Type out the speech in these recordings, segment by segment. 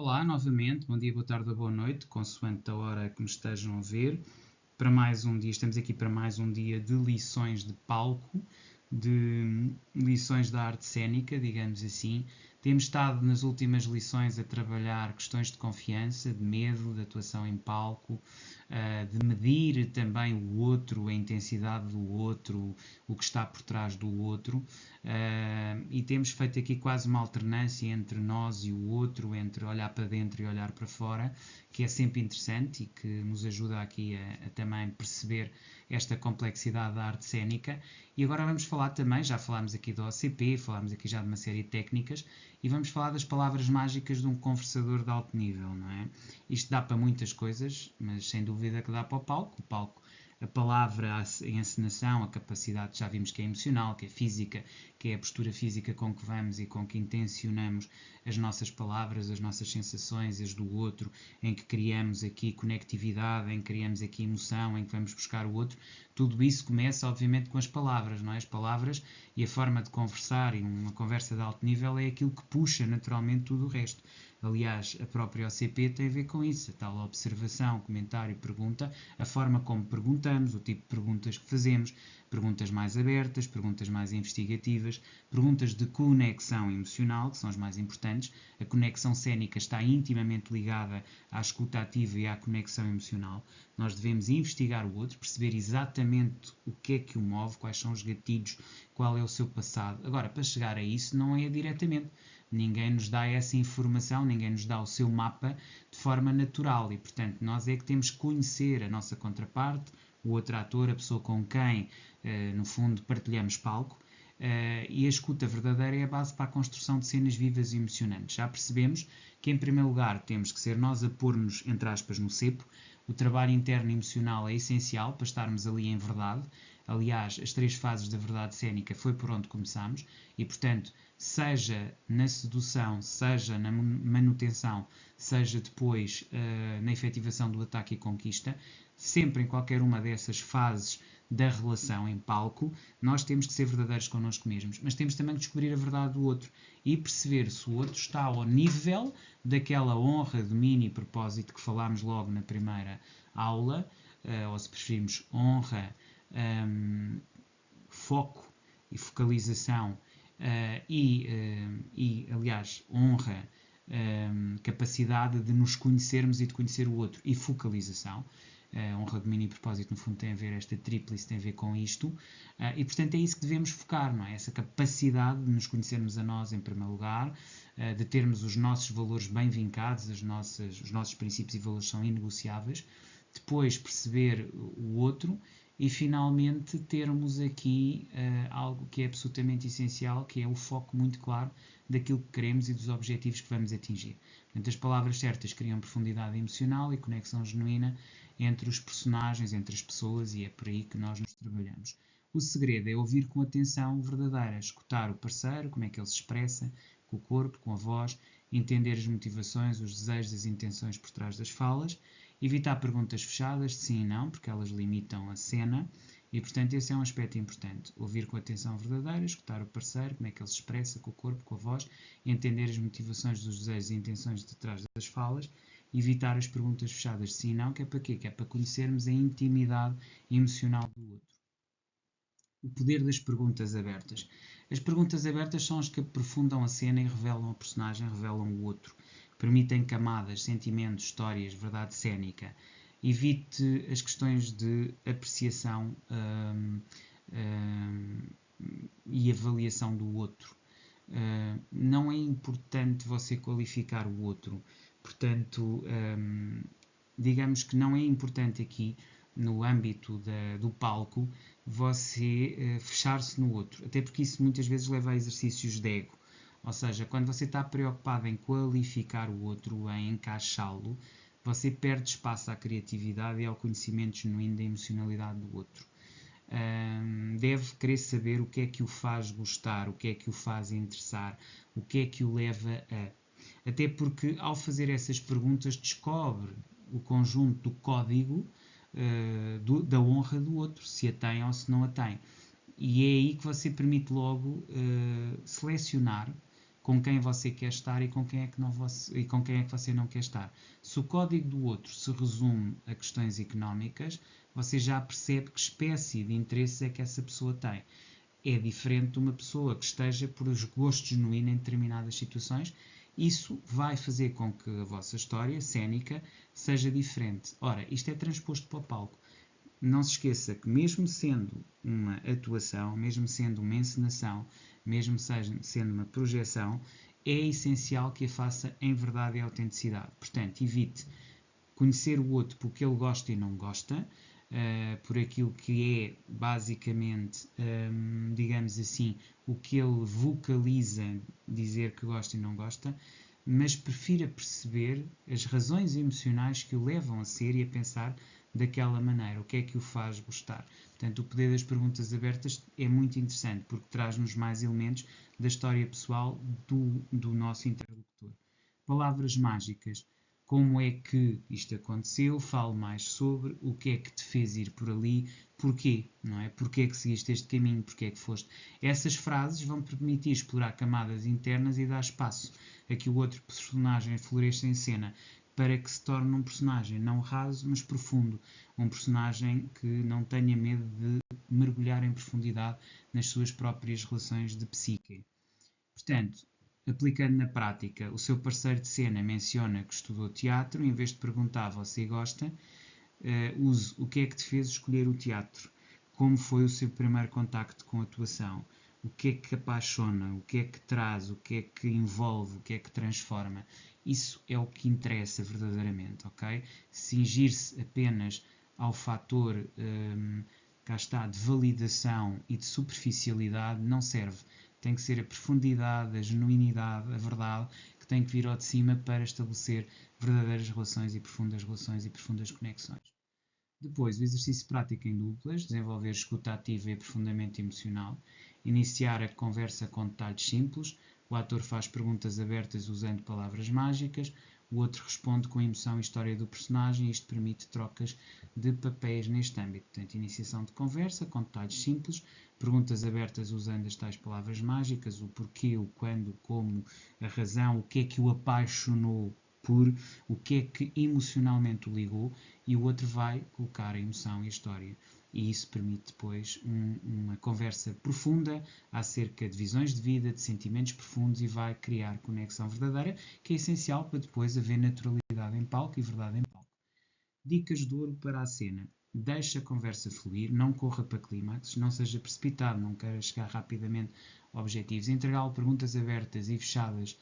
Olá, novamente, bom dia, boa tarde ou boa noite, consoante a hora que me estejam a ver. Para mais um dia, estamos aqui para mais um dia de lições de palco, de lições da arte cênica, digamos assim. Temos estado nas últimas lições a trabalhar questões de confiança, de medo, de atuação em palco, de medir também o outro, a intensidade do outro, o que está por trás do outro. E temos feito aqui quase uma alternância entre nós e o outro, entre olhar para dentro e olhar para fora, que é sempre interessante e que nos ajuda aqui a também perceber esta complexidade da arte cênica. E agora vamos falar também, já falámos aqui do OCP, falámos aqui já de uma série de técnicas, e vamos falar das palavras mágicas de um conversador de alto nível, não é? Isto dá para muitas coisas, mas sem dúvida que dá para o palco. O palco, a palavra, a encenação, a capacidade, já vimos que é emocional, que é física, que é a postura física com que vamos e com que intencionamos as nossas palavras, as nossas sensações, as do outro, em que criamos aqui conectividade, em que criamos aqui emoção, em que vamos buscar o outro. Tudo isso começa, obviamente, com as palavras, não é? As palavras e a forma de conversar, e uma conversa de alto nível é aquilo que puxa naturalmente tudo o resto. Aliás, a própria OCP tem a ver com isso, a tal observação, comentário, pergunta, a forma como perguntamos, o tipo de perguntas que fazemos, perguntas mais abertas, perguntas mais investigativas, perguntas de conexão emocional, que são as mais importantes. A conexão cênica está intimamente ligada à escuta ativa e à conexão emocional. Nós devemos investigar o outro, perceber exatamente o que é que o move, quais são os gatilhos, qual é o seu passado. Agora, para chegar a isso, não é diretamente. Ninguém nos dá essa informação, ninguém nos dá o seu mapa de forma natural e, portanto, nós é que temos que conhecer a nossa contraparte, o outro ator, a pessoa com quem, no fundo, partilhamos palco. E a escuta verdadeira é a base para a construção de cenas vivas e emocionantes. Já percebemos que, em primeiro lugar, temos que ser nós a pôr-nos, entre aspas, no cepo. O trabalho interno e emocional é essencial para estarmos ali em verdade. Aliás, as 3 fases da verdade cênica foi por onde começamos e, portanto, seja na sedução, seja na manutenção, seja depois na efetivação do ataque e conquista, sempre em qualquer uma dessas fases da relação em palco, nós temos que ser verdadeiros connosco mesmos, mas temos também que descobrir a verdade do outro e perceber se o outro está ao nível daquela honra, domínio e propósito que falámos logo na primeira aula, ou se preferirmos honra, foco e focalização aliás, honra, capacidade de nos conhecermos e de conhecer o outro e focalização. Honra, domínio e propósito, no fundo, tem a ver, esta tríplice tem a ver com isto, e portanto é isso que devemos focar, não é? Essa capacidade de nos conhecermos a nós em primeiro lugar, de termos os nossos valores bem vincados, os nossos princípios e valores são inegociáveis, depois perceber o outro e finalmente termos aqui algo que é absolutamente essencial, que é o foco muito claro daquilo que queremos e dos objetivos que vamos atingir. Portanto, as palavras certas criam profundidade emocional e conexão genuína entre os personagens, entre as pessoas, e é por aí que nós nos trabalhamos. O segredo é ouvir com atenção verdadeira, escutar o parceiro, como é que ele se expressa, com o corpo, com a voz, entender as motivações, os desejos, as intenções por trás das falas, evitar perguntas fechadas de sim e não, porque elas limitam a cena, e portanto esse é um aspecto importante. Ouvir com atenção verdadeira, escutar o parceiro, como é que ele se expressa, com o corpo, com a voz, entender as motivações dos desejos e intenções de trás das falas, evitar as perguntas fechadas de sim e não, que é para quê? Que é para conhecermos a intimidade emocional do outro. O poder das perguntas abertas. As perguntas abertas são as que aprofundam a cena e revelam a personagem, revelam o outro. Permitem camadas, sentimentos, histórias, verdade cênica. Evite as questões de apreciação e avaliação do outro. Não é importante você qualificar o outro. Portanto, digamos que não é importante aqui, no âmbito do palco, você fechar-se no outro. Até porque isso muitas vezes leva a exercícios de ego. Ou seja, quando você está preocupado em qualificar o outro, em encaixá-lo, você perde espaço à criatividade e ao conhecimento genuíno da emocionalidade do outro. Deve querer saber o que é que o faz gostar, o que é que o faz interessar, o que é que o leva a. Até porque, ao fazer essas perguntas, descobre o conjunto do código da honra do outro, se a tem ou se não a tem. E é aí que você permite logo selecionar com quem você quer estar e com quem é que você não quer estar. Se o código do outro se resume a questões económicas, você já percebe que espécie de interesses é que essa pessoa tem. É diferente de uma pessoa que esteja por os gostos genuínos em determinadas situações. Isso vai fazer com que a vossa história cênica seja diferente. Ora, isto é transposto para o palco. Não se esqueça que mesmo sendo uma atuação, mesmo sendo uma encenação, mesmo sendo uma projeção, é essencial que a faça em verdade e autenticidade. Portanto, evite conhecer o outro porque ele gosta e não gosta, por aquilo que é basicamente, digamos assim, o que ele vocaliza dizer que gosta e não gosta, mas prefira perceber as razões emocionais que o levam a ser e a pensar daquela maneira, o que é que o faz gostar. Portanto, o poder das perguntas abertas é muito interessante, porque traz-nos mais elementos da história pessoal do nosso interlocutor. Palavras mágicas. Como é que isto aconteceu? Fale mais sobre o que é que te fez ir por ali, porquê, não é? Porquê é que seguiste este caminho, porquê é que foste. Essas frases vão permitir explorar camadas internas e dar espaço a que o outro personagem floresça em cena, para que se torne um personagem não raso, mas profundo. Um personagem que não tenha medo de mergulhar em profundidade nas suas próprias relações de psique. Portanto, aplicando na prática, o seu parceiro de cena menciona que estudou teatro, em vez de perguntar você gosta, use o que é que te fez escolher o teatro, como foi o seu primeiro contacto com a atuação, o que é que apaixona, o que é que traz, o que é que envolve, o que é que transforma. Isso é o que interessa verdadeiramente, ok? Cingir-se apenas ao fator, cá está, de validação e de superficialidade não serve. Tem que ser a profundidade, a genuinidade, a verdade, que tem que vir ao de cima para estabelecer verdadeiras relações e profundas conexões. Depois, o exercício prático em duplas, desenvolver escuta ativa e aprofundamento emocional, iniciar a conversa com detalhes simples, o ator faz perguntas abertas usando palavras mágicas, o outro responde com a emoção e história do personagem, e isto permite trocas de papéis neste âmbito. Portanto, iniciação de conversa com detalhes simples, perguntas abertas usando as tais palavras mágicas, o porquê, o quando, o como, a razão, o que é que o apaixonou por, o que é que emocionalmente o ligou, e o outro vai colocar a emoção e a história. E isso permite depois uma conversa profunda acerca de visões de vida, de sentimentos profundos, e vai criar conexão verdadeira, que é essencial para depois haver naturalidade em palco e verdade em palco. Dicas de ouro para a cena. Deixe a conversa fluir, não corra para clímax, não seja precipitado, não queira chegar rapidamente a objetivos. Entregá-lo perguntas abertas e fechadas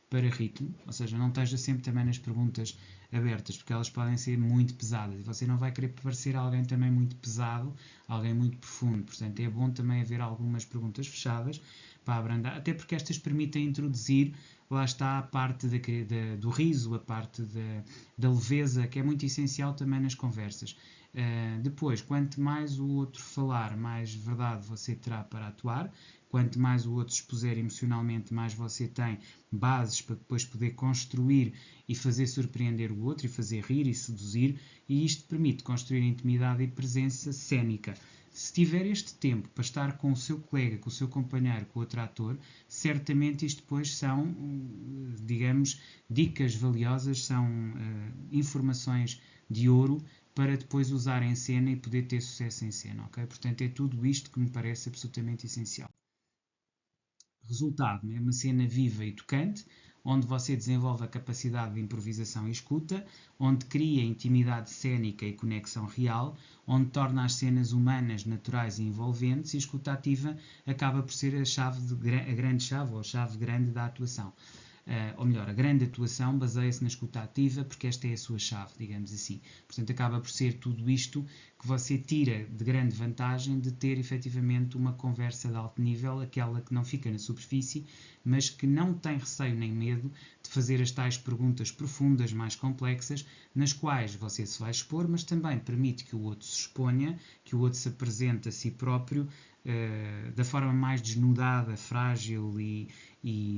para ritmo, ou seja, não esteja sempre também nas perguntas abertas, porque elas podem ser muito pesadas e você não vai querer parecer alguém também muito pesado, alguém muito profundo. Portanto, é bom também haver algumas perguntas fechadas para abrandar, até porque estas permitem introduzir, lá está, a parte do riso, a parte da leveza, que é muito essencial também nas conversas. Depois, quanto mais o outro falar, mais verdade você terá para atuar. Quanto mais o outro expuser emocionalmente, mais você tem bases para depois poder construir e fazer surpreender o outro, e fazer rir e seduzir, e isto permite construir intimidade e presença cênica. Se tiver este tempo para estar com o seu colega, com o seu companheiro, com o outro ator, certamente isto depois são, digamos, dicas valiosas, são informações de ouro para depois usar em cena e poder ter sucesso em cena, ok? Portanto, é tudo isto que me parece absolutamente essencial. Resultado, é uma cena viva e tocante, onde você desenvolve a capacidade de improvisação e escuta, onde cria intimidade cênica e conexão real, onde torna as cenas humanas, naturais e envolventes, e a escuta ativa acaba por ser a grande chave, ou a chave grande da atuação. Ou melhor, a grande atuação baseia-se na escuta ativa, porque esta é a sua chave, digamos assim. Portanto, acaba por ser tudo isto que você tira de grande vantagem de ter efetivamente uma conversa de alto nível, aquela que não fica na superfície, mas que não tem receio nem medo de fazer as tais perguntas profundas, mais complexas, nas quais você se vai expor, mas também permite que o outro se exponha, que o outro se apresente a si próprio da forma mais desnudada, frágil e,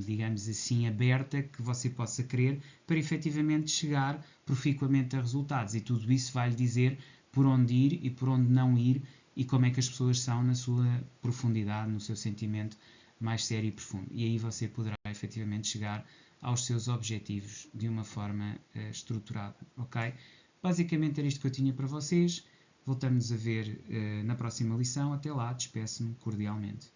digamos assim, aberta que você possa querer, para efetivamente chegar proficuamente a resultados. E tudo isso vai lhe dizer por onde ir e por onde não ir, e como é que as pessoas são na sua profundidade, no seu sentimento mais sério e profundo. E aí você poderá efetivamente chegar aos seus objetivos de uma forma estruturada, ok? Basicamente era isto que eu tinha para vocês. Voltamos a ver na próxima lição. Até lá, despeço-me cordialmente.